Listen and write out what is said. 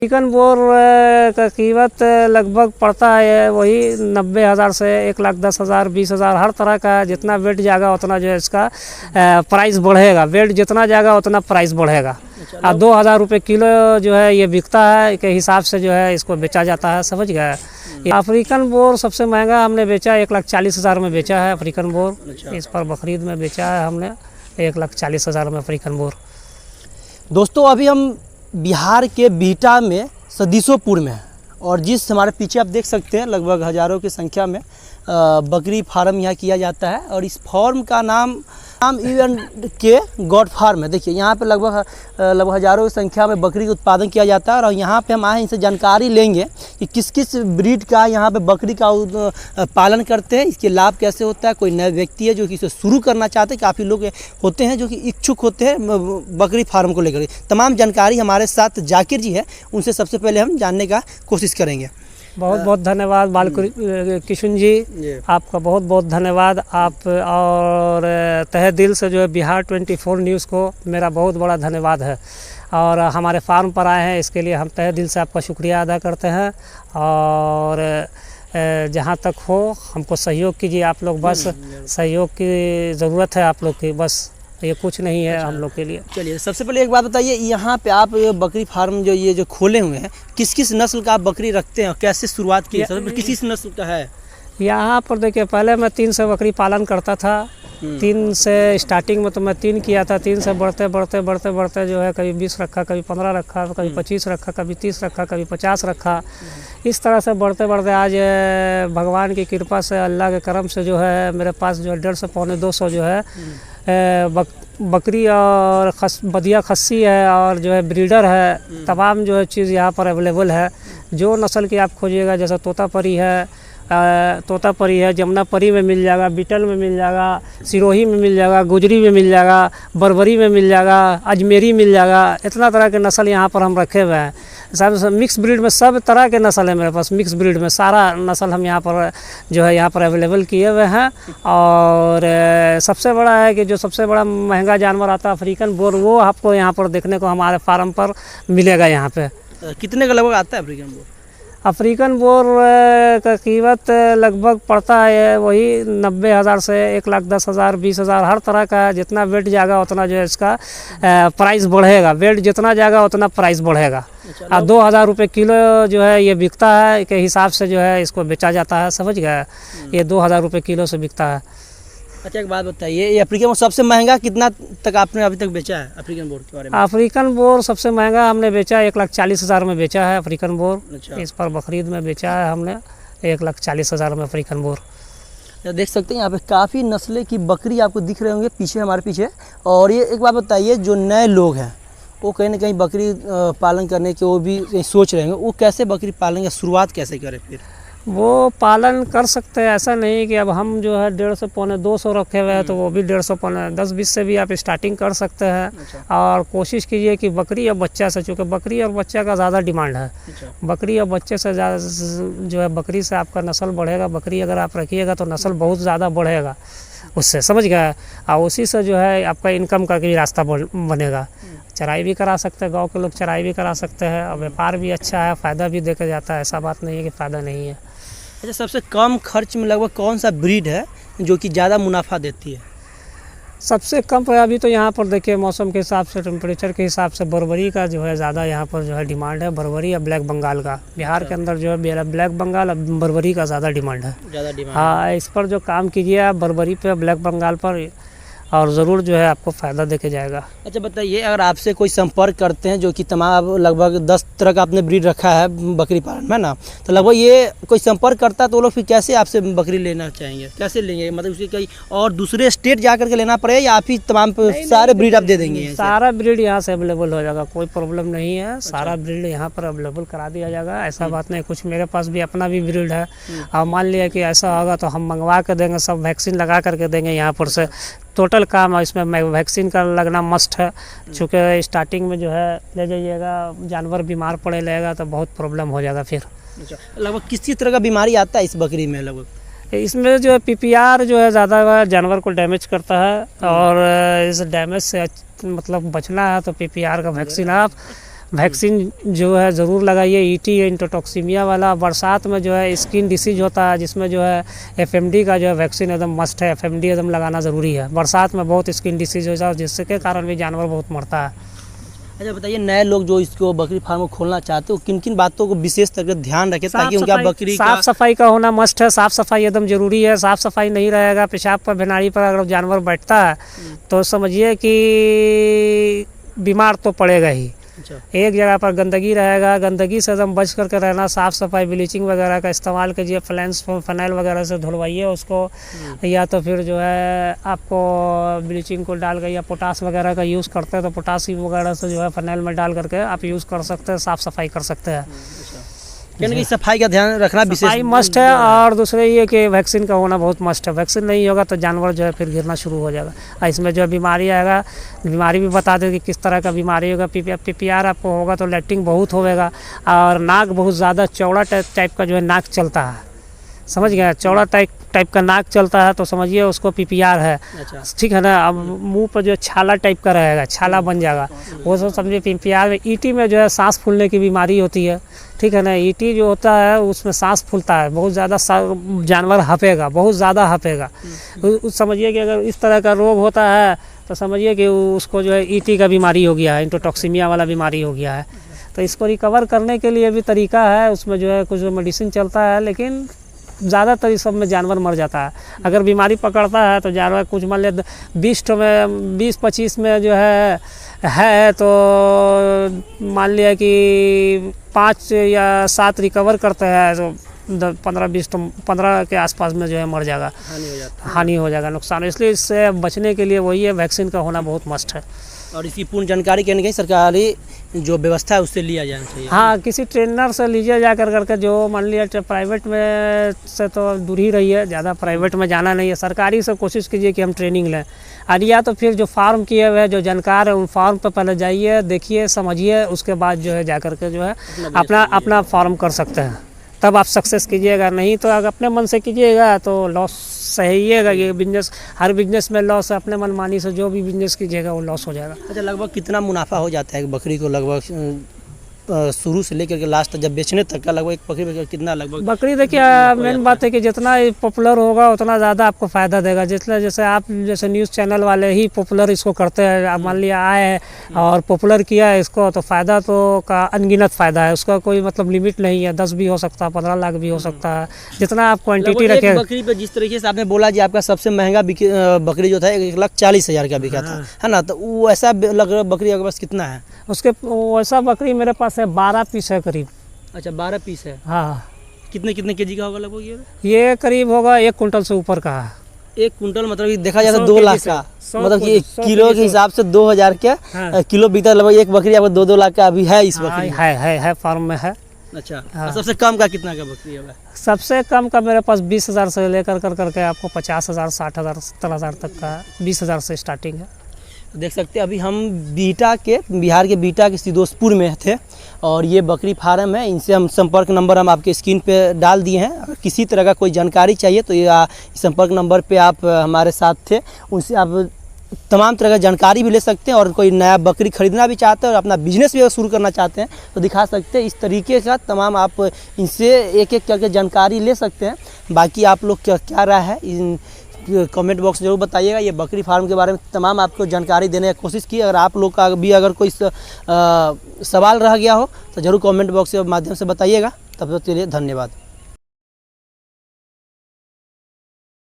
Chicken bore का कीमत लगभग पड़ता है वही 90,000 से 1,10,000 20,000, हर तरह का। जितना वेट जाएगा उतना जो है इसका प्राइस बढ़ेगा। वेट जितना जाएगा उतना प्राइस बढ़ेगा। 2,000 रुपये किलो जो है ये बिकता है के हिसाब से जो है इसको बेचा जाता है, समझ गए। अफ्रीकन बोर सबसे महंगा हमने बेचा 1,40,000 में बेचा है अफ्रीकन बोर। इस पर बकरीद में बेचा है हमने 1,40,000 में अफ्रीकन बोर। दोस्तों अभी हम बिहार के बिहटा में सदीसोपुर में है और जिस हमारे पीछे आप देख सकते हैं लगभग हज़ारों की संख्या में बकरी फार्म यहाँ किया जाता है और इस फार्म का नाम इवन के गॉड फार्म है। देखिए यहाँ पे लगभग हज़ारों की संख्या में बकरी का उत्पादन किया जाता है और यहाँ पे हम आए इनसे जानकारी लेंगे कि किस किस ब्रीड का यहाँ पे बकरी का पालन करते हैं, इसके लाभ कैसे होता है। कोई नए व्यक्ति है जो कि इसे शुरू करना चाहते हैं, काफ़ी लोग होते हैं जो कि इच्छुक होते हैं बकरी फार्म को लेकर। तमाम जानकारी हमारे साथ जाकिर जी है, उनसे सबसे पहले हम जानने का कोशिश करेंगे। बहुत बहुत धन्यवाद बालकृष्ण जी, आपका बहुत बहुत धन्यवाद। आप और तहे दिल से जो है बिहार 24 न्यूज़ को मेरा बहुत बड़ा धन्यवाद है और हमारे फार्म पर आए हैं इसके लिए हम तहे दिल से आपका शुक्रिया अदा करते हैं। और जहाँ तक हो हमको सहयोग कीजिए आप लोग, बस सहयोग की ज़रूरत है आप लोग की, बस ये कुछ नहीं है हम लोग के लिए। चलिए सबसे पहले एक बात बताइए, यहाँ पे आप बकरी फार्म जो खोले हुए हैं किस किस नस्ल का आप बकरी रखते हैं, कैसे शुरुआत की है, किस नस्ल का है? यहाँ पर देखिए पहले मैं 3 से बकरी पालन करता था। 3 से स्टार्टिंग में तो मैं 3 किया था। 3 से बढ़ते जो है कभी 20 रखा, कभी 15 रखा, कभी 25 रखा, कभी 30 रखा, कभी 50 रखा। इस तरह से बढ़ते आज भगवान की कृपा से, अल्लाह के करम से जो है मेरे पास जो 150 पौने 200 जो है बकरी और बदिया खस्सी है और जो है ब्रीडर है। तमाम जो है चीज़ यहाँ पर अवेलेबल है। जो नस्ल की आप खोजिएगा, जैसे तोतापरी है, जमुनापरी में मिल जाएगा, बीटल में मिल जाएगा, सिरोही में मिल जाएगा, गुजरी में मिल जाएगा, बरबरी में मिल जाएगा, अजमेरी मिल जाएगा। इतना तरह के नस्ल यहाँ पर हम रखे हुए हैं। सब मिक्स ब्रीड में सब तरह के नस्ल है मेरे पास। मिक्स ब्रीड में सारा नस्ल हम यहाँ पर जो है यहाँ पर अवेलेबल किए हुए हैं। और सबसे बड़ा है कि जो सबसे बड़ा महंगा जानवर आता है अफ्रीकन बोर, वो आपको यहाँ पर देखने को हमारे फार्म पर मिलेगा। यहाँ पे कितने का लगभग आता है अफ्रीकन बोर? अफ्रीकन बोर का कीमत लगभग पड़ता है वही 90,000 से 1,10,000 20,000, हर तरह का। जितना वेट जाएगा उतना जो है इसका प्राइस बढ़ेगा। वेट जितना जाएगा उतना प्राइस बढ़ेगा। 2,000 रुपये किलो जो है ये बिकता है के हिसाब से जो है इसको बेचा जाता है, समझ गए। ये 2,000 रुपये किलो से बिकता है। अच्छा एक बात बताइए, ये अफ्रीकन बोर सबसे महंगा कितना तक आपने अभी तक बेचा है अफ्रीकन बोर के बारे में? अफ्रीकन बोर सबसे महंगा हमने बेचा 1,40,000 में बेचा है अफ्रीकन बोर। इस पर बकरीद में बेचा है हमने 1,40,000 में अफ्रीकन बोर। देख सकते हैं यहाँ पे काफ़ी नस्लें की बकरी आपको दिख रहे होंगे पीछे, हमारे पीछे। और ये एक बात बताइए, जो नए लोग हैं वो कहीं ना कहीं बकरी पालन करने के वो भी सोच रहे होंगे, वो कैसे बकरी पालन की शुरुआत कैसे करें? फिर वो पालन कर सकते हैं। ऐसा नहीं कि अब हम जो है 150 पौने 200 रखे हुए हैं तो वो भी 150 पौने 10-20 से भी आप स्टार्टिंग कर सकते हैं। और कोशिश कीजिए कि बकरी और बच्चा से, चूँकि बकरी और बच्चा का ज़्यादा डिमांड है। बकरी और बच्चे से ज़्यादा जो है बकरी से आपका नस्ल बढ़ेगा। बकरी अगर आप रखिएगा तो नस्ल बहुत ज़्यादा बढ़ेगा उससे, समझ गए। और उसी से जो है आपका इनकम का भी रास्ता बनेगा। चराई भी करा सकते हैं, गाँव के लोग चराई भी करा सकते हैं और व्यापार भी अच्छा है, फ़ायदा भी देखा जाता है। ऐसा बात नहीं है कि फ़ायदा नहीं है। अच्छा सबसे कम खर्च में लगभग कौन सा ब्रीड है जो कि ज़्यादा मुनाफा देती है? सबसे कम अभी तो यहाँ पर देखिए मौसम के हिसाब से, टेम्परेचर के हिसाब से बरबरी का जो है ज़्यादा यहाँ पर जो है डिमांड है। बरबरी या ब्लैक बंगाल का बिहार के अंदर जो है ब्लैक बंगाल और बरबरी का ज़्यादा डिमांड है। हाँ, इस पर जो काम कीजिए आप बरबरी पे, ब्लैक बंगाल पर, और ज़रूर जो है आपको फ़ायदा देके जाएगा। अच्छा बताइए, अगर आपसे कोई संपर्क करते हैं जो कि तमाम लगभग 10 तरह का आपने ब्रीड रखा है बकरी पालन में ना, तो लगभग ये कोई संपर्क करता है तो वो लोग फिर कैसे आपसे बकरी लेना चाहेंगे, कैसे लेंगे? मतलब उसके कहीं और दूसरे स्टेट जा करके लेना पड़ेगा या आप ही तमाम सारे ब्रीड आप दे देंगे? सारा ब्रीड यहाँ से अवेलेबल हो जाएगा, कोई प्रॉब्लम नहीं है। सारा ब्रीड यहाँ पर अवेलेबल करा दिया जाएगा। ऐसा बात नहीं, कुछ मेरे पास भी अपना भी ब्रीड है। और मान लिया कि ऐसा होगा तो हम मंगवा के देंगे, सब वैक्सीन लगा करके देंगे यहाँ पर से। टोटल काम है इसमें, वैक्सीन का लगना मस्ट है। चूँकि स्टार्टिंग में जो है ले जाइएगा, जानवर बीमार पड़े लगेगा तो बहुत प्रॉब्लम हो जाएगा फिर। अच्छा, लगभग किसी तरह का बीमारी आता है इस बकरी में? लगभग इसमें जो है PPR जो है ज़्यादा जानवर को डैमेज करता है और इस डैमेज से मतलब बचना है तो PPR का वैक्सीन आप वैक्सीन जो है ज़रूर लगाइए। ईटी इंटरटॉक्सीमिया वाला, बरसात में जो है स्किन डिसीज होता है जिसमें जो है एफएमडी का जो है वैक्सीन एकदम मस्ट है। एफएमडी एकदम लगाना ज़रूरी है। बरसात में बहुत स्किन डिसीज हो जाता है जिसके कारण भी जानवर बहुत मरता है। अच्छा बताइए, नए लोग जो इसको बकरी फार्म को खोलना चाहते हो किन किन बातों को विशेष तरह ध्यान रखें ताकि उनका बकरी का साफ सफाई का होना मस्ट है। साफ सफाई एकदम जरूरी है। साफ सफाई नहीं रहेगा, पेशाब पर भेनाड़ी पर अगर जानवर बैठता है तो समझिए कि बीमार तो पड़ेगा ही। अच्छा। एक जगह पर गंदगी रहेगा, गंदगी से एकदम बच करके रहना। साफ़ सफाई ब्लीचिंग वगैरह का इस्तेमाल कीजिए। फिनाइल वगैरह से धुलवाइए उसको, या तो फिर जो है आपको ब्लीचिंग को डाल कर या पोटास वगैरह का यूज़ करते हैं तो पोटासियम वगैरह से जो है फिनाइल में डाल करके आप यूज़ कर सकते हैं, साफ़ सफाई कर सकते हैं। यानी कि सफाई का ध्यान रखना विशेष सफाई मस्ट है। और दूसरे ये कि वैक्सीन का होना बहुत मस्ट है। वैक्सीन नहीं होगा तो जानवर जो है फिर गिरना शुरू हो जाएगा। और इसमें जो है बीमारी आएगा, बीमारी भी बता दें कि किस तरह का बीमारी होगा। पीपीआर आपको होगा तो लैट्रिन बहुत होगा और नाक बहुत ज़्यादा चौड़ा टाइप का जो है नाक चलता है, समझ गए। चौड़ा टाइप का नाक चलता है तो समझिए उसको पीपीआर है। अच्छा। ठीक है ना। अब मुंह पर जो छाला टाइप का रहेगा, छाला बन जाएगा, वो सब समझिए पीपीआर में। ईटी में जो है सांस फूलने की बीमारी होती है। ठीक है ना। ईटी जो होता है उसमें सांस फूलता है, बहुत ज़्यादा जानवर हँपेगा, बहुत ज़्यादा हँपेगा। समझिए कि अगर इस तरह का रोग होता है तो समझिए कि उसको जो है ईटी का बीमारी हो गया है, इंटरटॉक्सीमिया वाला बीमारी हो गया है। तो इसको रिकवर करने के लिए भी तरीका है, उसमें जो है कुछ मेडिसिन चलता है, लेकिन ज़्यादातर इस सब में जानवर मर जाता है। अगर बीमारी पकड़ता है तो जानवर कुछ मान लिया 20-25 में जो है तो मान लिया कि 5 या 7 रिकवर करते हैं तो 15-20 तो 15 के आसपास में जो है मर जाएगा, हानि हो जाएगा, नुकसान। इसलिए इससे बचने के लिए वही है, वैक्सीन का होना बहुत मस्ट है। और इसकी पूर्ण जानकारी कहीं ना कहीं सरकारी जो व्यवस्था है उससे लिया जाना चाहिए। हाँ, किसी ट्रेनर से लीजिए जा करके। जो मान लिया प्राइवेट में से तो दूर ही रहिए, ज़्यादा प्राइवेट में जाना नहीं है। सरकारी से कोशिश कीजिए कि हम ट्रेनिंग लें, और या तो फिर जो फार्म किए हुए जो जानकार है उन फार्म पर पहले जाइए, देखिए, समझिए, उसके बाद जो है जा करके जो है अपना फार्म कर सकते हैं। तब आप सक्सेस कीजिएगा। नहीं तो अगर अपने मन से कीजिएगा तो लॉस सहिएगा। ये बिजनेस, हर बिजनेस में लॉस है। अपने मनमानी से जो भी बिजनेस कीजिएगा वो लॉस हो जाएगा। अच्छा, लगभग कितना मुनाफा हो जाता है बकरी को, लगभग शुरू से लेकर के लास्ट जब बेचने तक का, लगभग एक बकरी कितना लगभग? बकरी देखिए, मेन बात है कि जितना पॉपुलर होगा उतना ज़्यादा आपको फ़ायदा देगा। जैसे आप जैसे न्यूज़ चैनल वाले ही पॉपुलर इसको करते हैं। आप मान लिया आए हैं और पॉपुलर किया है इसको, तो फ़ायदा तो का अनगिनत फ़ायदा है। उसका कोई मतलब लिमिट नहीं है। 10 भी हो सकता है, 15 लाख भी हो सकता है, जितना आप क्वान्टिटी रखें। बकरी पे जिस तरीके से आपने बोला जी, आपका सबसे महंगा बकरी जो था 1,40,000 का बिका था, है ना। तो वो ऐसा बकरी आपके पास कितना है? उसके वैसा बकरी मेरे पास है 12 पीस है करीब। अच्छा, 12 पीस है। हाँ। कितने केजी का होगा लगभग ये करीब होगा 1 कुंटल से ऊपर का है। 1 कुंटल मतलब कि देखा जाए तो 2 लाख का, मतलब कि किलो के हिसाब से 2000 के किलो बिकता। लगभग एक बकरी आपको 2-2 लाख का अभी है इस बकरी? है फार्म में है। अच्छा। हाँ। सबसे कम का कितना का बकरी है? सबसे कम का मेरे पास 20,000 से लेकर करके आपको 50,000, 60,000, 70,000 तक का 20,000 से स्टार्टिंग है। देख सकते हैं अभी हम बिहार के बीटा के सिदोसपुर में थे और ये बकरी फार्म है। इनसे हम संपर्क नंबर हम आपके स्क्रीन पे डाल दिए हैं। अगर किसी तरह का कोई जानकारी चाहिए तो ये संपर्क नंबर पे आप हमारे साथ थे, उनसे आप तमाम तरह का जानकारी भी ले सकते हैं। और कोई नया बकरी खरीदना भी चाहते हैं और अपना बिजनेस भी अगर शुरू करना चाहते हैं तो दिखा सकते हैं। इस तरीके का तमाम आप इनसे एक करके जानकारी ले सकते हैं। बाकी आप लोग क्या राय है कमेंट बॉक्स में जरूर बताइएगा। ये बकरी फार्म के बारे में तमाम आपको जानकारी देने की कोशिश की। अगर आप लोग का भी अगर कोई सवाल रह गया हो तो ज़रूर कमेंट बॉक्स के माध्यम से बताइएगा। तब तक के लिए धन्यवाद।